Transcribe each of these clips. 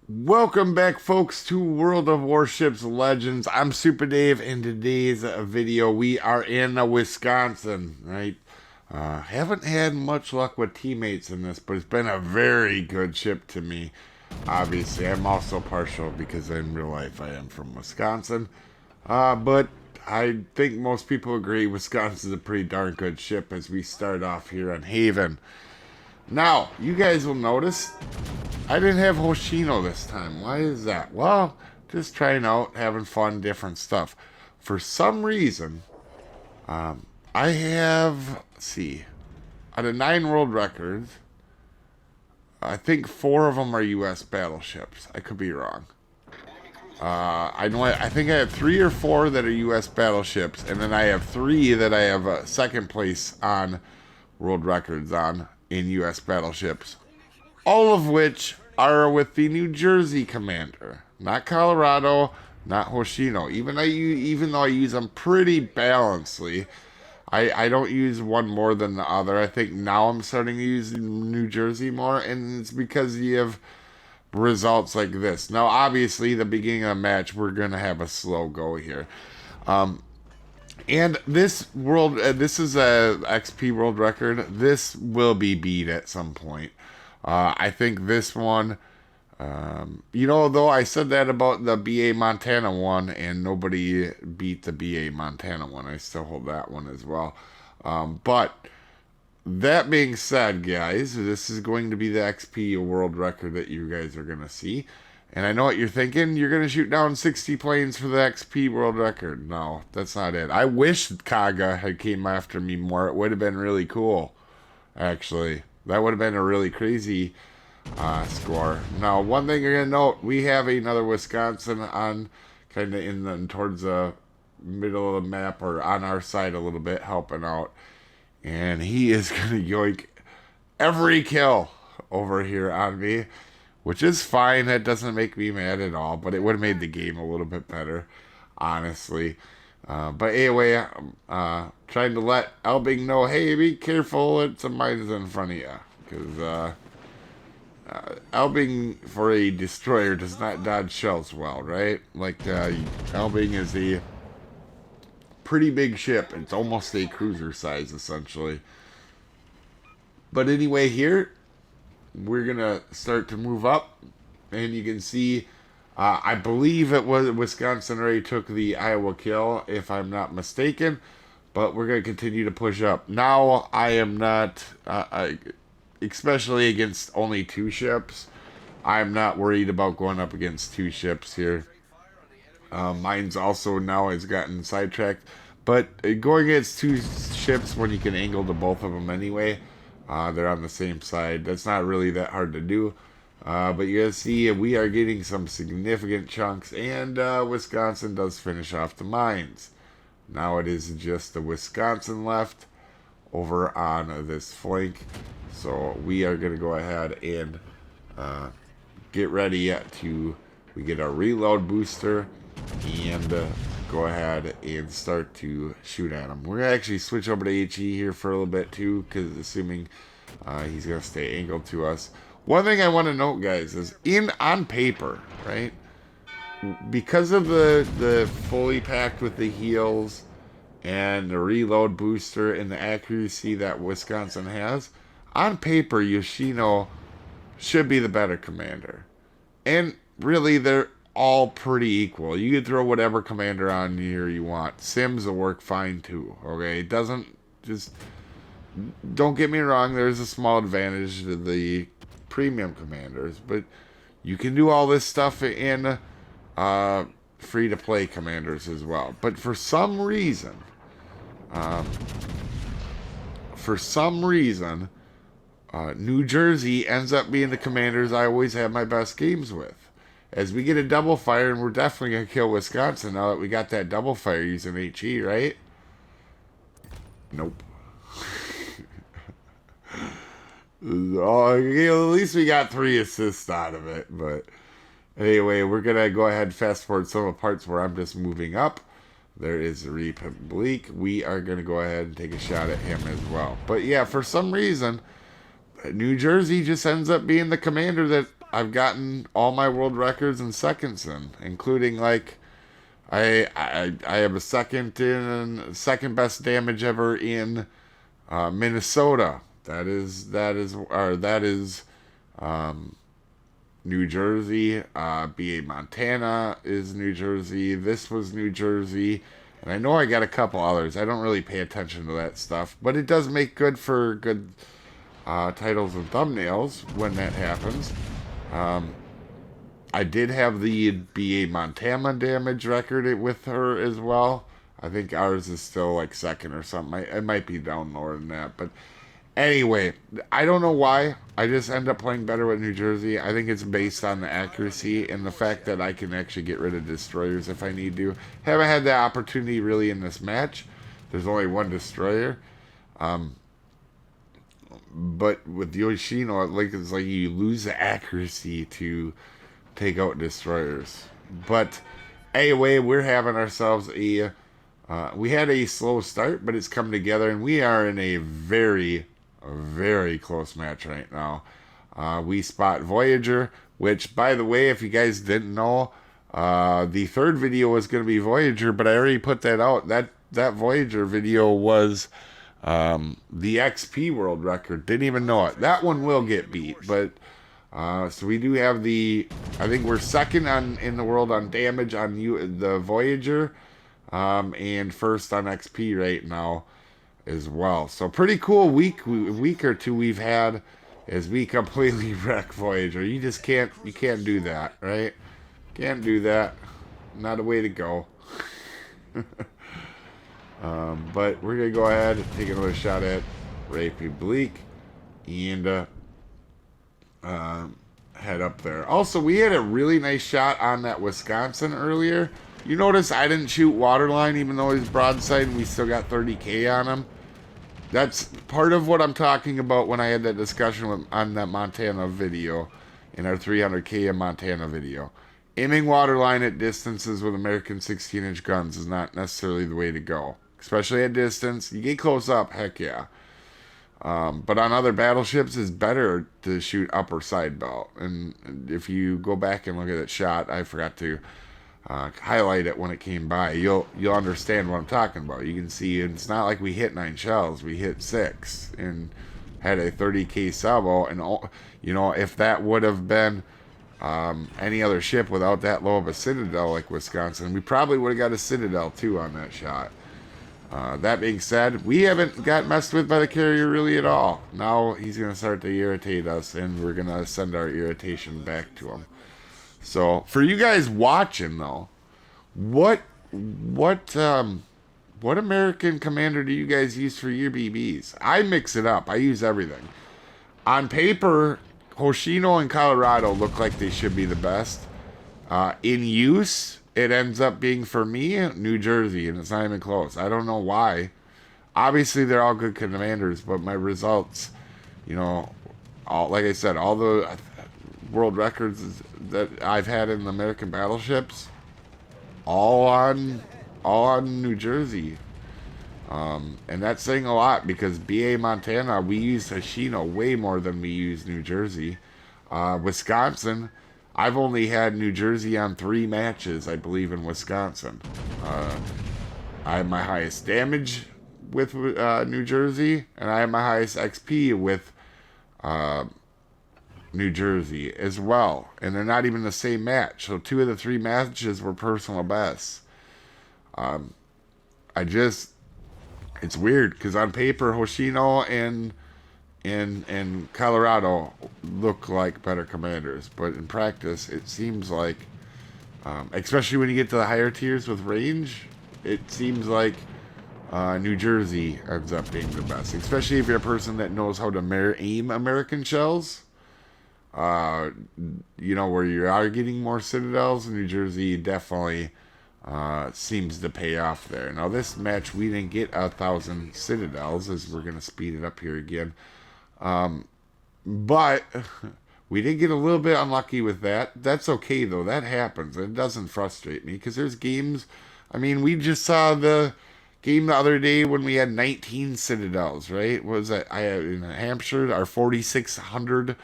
Welcome back, folks, to World of Warships Legends. I'm Soopa-Dave. In today's video, we are in Wisconsin, right? Haven't had much luck with teammates in this, but it's been a very good ship to me. Obviously, I'm also partial because in real life I am from Wisconsin. But I think most people agree Wisconsin's a pretty darn good ship as we start off here on Haven. Now, you guys will notice I didn't have Hoshino this time. Why is that? Well, just trying out, having fun, different stuff. For some reason, I have, let's see, out of 9 world records, I think 4 of them are U.S. battleships. I could be wrong. I think I have 3 or 4 that are U.S. battleships, and then I have 3 that I have second place on world records on in U.S. battleships. All of which are with the New Jersey commander, not Colorado, not Hoshino. Even though I use them pretty balancedly, I don't use one more than the other. I think now I'm starting to use New Jersey more, and it's because you have results like this. Now, obviously, the beginning of the match, we're going to have a slow go here. And this is a XP world record. This will be beat at some point. I think this one, though I said that about the BA Montana one, and nobody beat the BA Montana one. I still hold that one as well. But that being said, guys, this is going to be the XP world record that you guys are going to see. And I know what you're thinking. You're going to shoot down 60 planes for the XP world record. No, that's not it. I wish Kaga had came after me more. It would have been really cool, actually. That would have been a really crazy score. Now, one thing you're going to note, we have another Wisconsin on kind of towards the middle of the map or on our side a little bit, helping out. And he is going to yoink every kill over here on me, which is fine. That doesn't make me mad at all, but it would have made the game a little bit better, honestly. But anyway, trying to let Elbing know, hey, be careful, it's a mines in front of you. Because Elbing, for a destroyer, does not dodge shells well, right? Like, Elbing is a pretty big ship. It's almost a cruiser size, essentially. But anyway, here, we're going to start to move up. And you can see, I believe it was Wisconsin already took the Iowa kill, if I'm not mistaken. But we're going to continue to push up. Now, I am not, especially against only 2 ships, I'm not worried about going up against 2 ships here. Mine's also now has gotten sidetracked. But going against 2 ships when you can angle to both of them anyway, they're on the same side. That's not really that hard to do. But you guys see we are getting some significant chunks, and Wisconsin does finish off the mines. Now it is just the Wisconsin left over on this flank. So we are going to go ahead and get ready we get our reload booster and go ahead and start to shoot at him. We're going to actually switch over to HE here for a little bit too, because assuming he's going to stay angled to us. One thing I want to note, guys, is on paper, right? Because of the fully packed with the heals and the reload booster and the accuracy that Wisconsin has, on paper, Yoshino should be the better commander. And really, they're all pretty equal. You could throw whatever commander on here you want. Sims will work fine too, okay? It doesn't just... Don't get me wrong, there's a small advantage to the premium commanders, but you can do all this stuff in free-to-play commanders as well. But for some reason, New Jersey ends up being the commanders I always have my best games with. As we get a double fire, and we're definitely going to kill Wisconsin now that we got that double fire using HE, right? Nope. Oh, at least we got 3 assists out of it. But anyway, we're going to go ahead and fast forward some of the parts where I'm just moving up. There is Republique. We are going to go ahead and take a shot at him as well. But yeah, for some reason, New Jersey just ends up being the commander that I've gotten all my world records in seconds in, including like I have a second best damage ever in Minnesota. That is New Jersey. BA Montana is New Jersey. This was New Jersey. And I know I got a couple others. I don't really pay attention to that stuff, but it does make good for good titles and thumbnails when that happens. I did have the BA Montana damage record with her as well. I think ours is still like second or something. It might be down lower than that. But anyway, I don't know why. I just end up playing better with New Jersey. I think it's based on the accuracy and the fact that I can actually get rid of destroyers if I need to. Haven't had that opportunity really in this match. There's only one destroyer. But with Yoshino, it's like you lose the accuracy to take out destroyers. But anyway, we're having ourselves we had a slow start, but it's come together, and we are in a very, very close match right now. We spot Voyager, which, by the way, if you guys didn't know, the third video was going to be Voyager, but I already put that out. That Voyager video was the XP world record. Didn't even know it. That one will get beat, but so we do have I think we're second in the world on damage on the Voyager, and first on XP right now as well. So pretty cool week or two we've had as we completely wreck Voyager. You just can't do that, right? Can't do that. Not a way to go. But we're gonna go ahead and take another shot at Republique and head up there. Also, we had a really nice shot on that Wisconsin earlier. You notice I didn't shoot waterline even though he's broadside and we still got 30K on him. That's part of what I'm talking about when I had that discussion on that Montana video, in our 300K in Montana video. Aiming waterline at distances with American 16-inch guns is not necessarily the way to go. Especially at distance. You get close up, heck yeah. But on other battleships, it's better to shoot upper side belt. And if you go back and look at that shot, I forgot to highlight it when it came by. You'll understand what I'm talking about. You can see it's not like we hit 9 shells. We hit 6 and had a 30K salvo. And if that would have been any other ship without that low of a Citadel like Wisconsin, we probably would have got a Citadel too on that shot. That being said, we haven't got messed with by the carrier really at all. Now he's going to start to irritate us, and we're going to send our irritation back to him. So, for you guys watching, though, what American commander do you guys use for your BBs? I mix it up. I use everything. On paper, Hoshino and Colorado look like they should be the best. In use, it ends up being, for me, New Jersey, and it's not even close. I don't know why. Obviously, they're all good commanders, but my results, like I said, all the world records that I've had in the American battleships, all on New Jersey. And that's saying a lot because BA Montana, we use Hoshino way more than we use New Jersey. Wisconsin, I've only had New Jersey on 3 matches, I believe, in Wisconsin. I have my highest damage with New Jersey, and I have my highest XP with New Jersey as well. And they're not even the same match. So 2 of the 3 matches were personal bests. It's weird, because on paper, Hoshino and Colorado look like better commanders, but in practice it seems like, especially when you get to the higher tiers with range, it seems like New Jersey ends up being the best, especially if you're a person that knows how to aim American shells, where you are getting more Citadels. New Jersey definitely seems to pay off there. Now this match we didn't get 1,000 Citadels, as we're going to speed it up here again. But we did get a little bit unlucky with that. That's okay, though. That happens. It doesn't frustrate me, because there's games. I mean, we just saw the game the other day when we had 19 Citadels, right? What was that? I had in Hampshire, our 4,600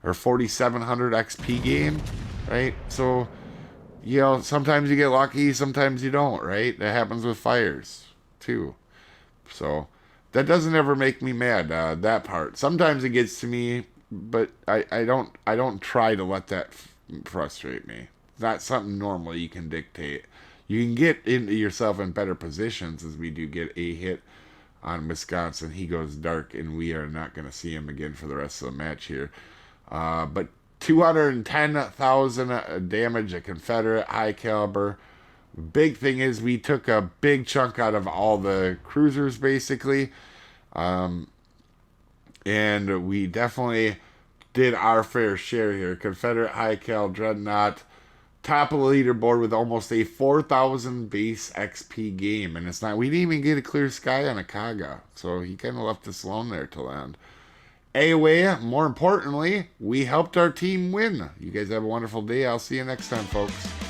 or 4,700 XP game, right? So, you know, sometimes you get lucky, sometimes you don't, right? That happens with fires, too. So, that doesn't ever make me mad, that part. Sometimes it gets to me, but I don't try to let that frustrate me. It's not something normally you can dictate. You can get into yourself in better positions as we do get a hit on Wisconsin. He goes dark, and we are not going to see him again for the rest of the match here. But 210,000 damage, a Confederate high caliber. Big thing is we took a big chunk out of all the cruisers, basically. And we definitely did our fair share here. Confederate high cal dreadnought, top of the leaderboard with almost a 4,000 base XP game, and it's not. We didn't even get a clear sky on a Kaga, so he kind of left us alone there to land. Anyway, more importantly, we helped our team win. You guys have a wonderful day. I'll see you next time, folks.